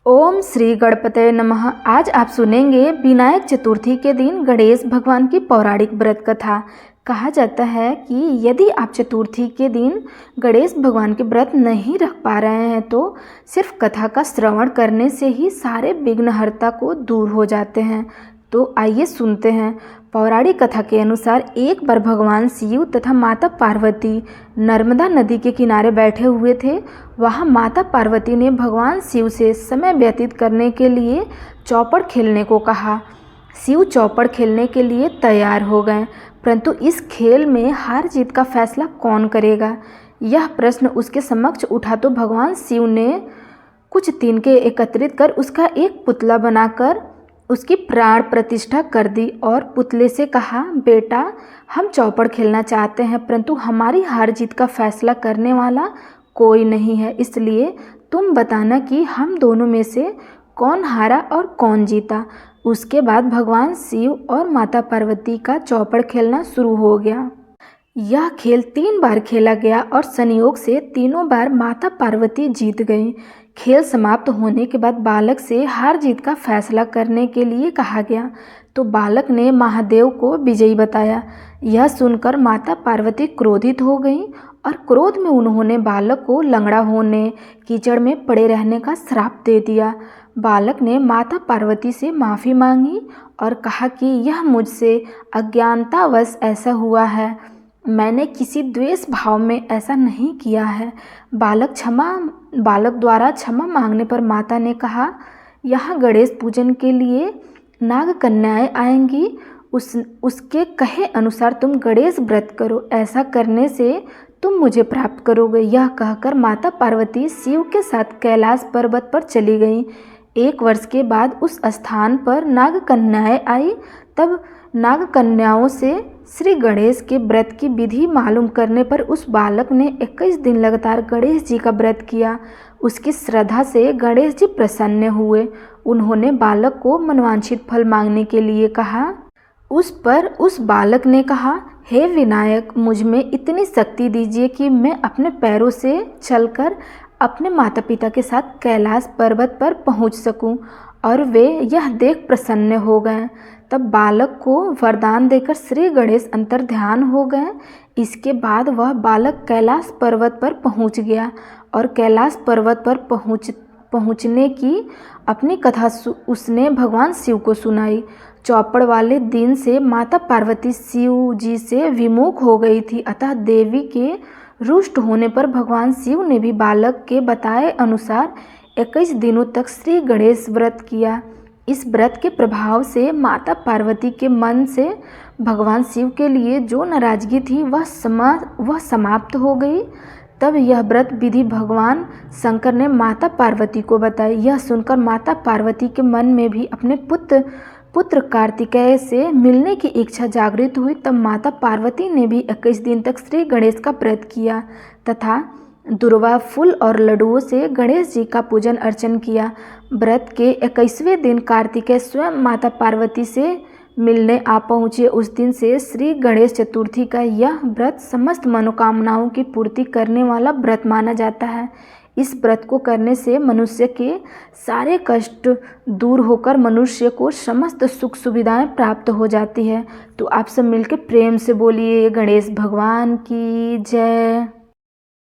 ओम श्री गणपते नमः। आज आप सुनेंगे विनायक चतुर्थी के दिन गणेश भगवान की पौराणिक व्रत कथा। कहा जाता है कि यदि आप चतुर्थी के दिन गणेश भगवान के व्रत नहीं रख पा रहे हैं तो सिर्फ कथा का श्रवण करने से ही सारे विघ्नहर्ता को दूर हो जाते हैं। तो आइए सुनते हैं। पौराणिक कथा के अनुसार एक बार भगवान शिव तथा माता पार्वती नर्मदा नदी के किनारे बैठे हुए थे। वहाँ माता पार्वती ने भगवान शिव से समय व्यतीत करने के लिए चौपड़ खेलने को कहा। शिव चौपड़ खेलने के लिए तैयार हो गए, परंतु इस खेल में हार जीत का फैसला कौन करेगा, यह प्रश्न उसके समक्ष उठा तो भगवान शिव ने कुछ तिनके एकत्रित कर उसका एक पुतला बनाकर उसकी प्राण प्रतिष्ठा कर दी और पुतले से कहा, बेटा हम चौपड़ खेलना चाहते हैं, परंतु हमारी हार जीत का फैसला करने वाला कोई नहीं है, इसलिए तुम बताना कि हम दोनों में से कौन हारा और कौन जीता। उसके बाद भगवान शिव और माता पार्वती का चौपड़ खेलना शुरू हो गया। यह खेल 3 बार खेला गया और संयोग से तीनों बार माता पार्वती जीत गईं। खेल समाप्त होने के बाद बालक से हार जीत का फैसला करने के लिए कहा गया, तो बालक ने महादेव को विजयी बताया। यह सुनकर माता पार्वती क्रोधित हो गईं और क्रोध में उन्होंने बालक को लंगड़ा होने, कीचड़ में पड़े रहने का श्राप दे दिया। बालक ने माता पार्वती से माफ़ी मांगी और कहा कि यह मुझसे अज्ञानतावश ऐसा हुआ है, मैंने किसी द्वेष भाव में ऐसा नहीं किया है। बालक द्वारा क्षमा मांगने पर माता ने कहा, यहाँ गणेश पूजन के लिए नाग कन्याएं आएंगी, उसके कहे अनुसार तुम गणेश व्रत करो, ऐसा करने से तुम मुझे प्राप्त करोगे। यह कहकर माता पार्वती शिव के साथ कैलाश पर्वत पर चली गईं। 1 वर्ष के बाद उस स्थान पर नाग कन्याएं आई। तब नाग कन्याओं से श्री गणेश के व्रत की विधि मालूम करने पर उस बालक ने 21 दिन लगातार गणेश जी का व्रत किया। उसकी श्रद्धा से गणेश जी प्रसन्न हुए। उन्होंने बालक को मनवांछित फल मांगने के लिए कहा। उस बालक ने कहा, हे विनायक, मुझ में इतनी शक्ति दीजिए कि मैं अपने पैरों से चलकर अपने माता पिता के साथ कैलाश पर्वत पर पहुंच सकूं। और वे यह देख प्रसन्न हो गए। तब बालक को वरदान देकर श्री गणेश अंतर्ध्यान हो गए। इसके बाद वह बालक कैलाश पर्वत पर पहुंच गया और कैलाश पर्वत पर पहुंचने की अपनी कथा उसने भगवान शिव को सुनाई। चौपड़ वाले दिन से माता पार्वती शिव जी से विमुख हो गई थी, अतः देवी के रुष्ट होने पर भगवान शिव ने भी बालक के बताए अनुसार 21 दिनों तक श्री गणेश व्रत किया। इस व्रत के प्रभाव से माता पार्वती के मन से भगवान शिव के लिए जो नाराजगी थी वह समाप्त हो गई। तब यह व्रत विधि भगवान शंकर ने माता पार्वती को बताई। यह सुनकर माता पार्वती के मन में भी अपने पुत्र कार्तिकेय से मिलने की इच्छा जागृत हुई। तब माता पार्वती ने भी 21 दिन तक श्री गणेश का व्रत किया तथा दुर्वा फूल और लड्डुओं से गणेश जी का पूजन अर्चन किया। व्रत के 21वें दिन कार्तिकेय स्वयं माता पार्वती से मिलने आ पहुँचे। उस दिन से श्री गणेश चतुर्थी का यह व्रत समस्त मनोकामनाओं की पूर्ति करने वाला व्रत माना जाता है। इस व्रत को करने से मनुष्य के सारे कष्ट दूर होकर मनुष्य को समस्त सुख सुविधाएं प्राप्त हो जाती है। तो आप सब मिलकर प्रेम से बोलिए, गणेश भगवान की जय।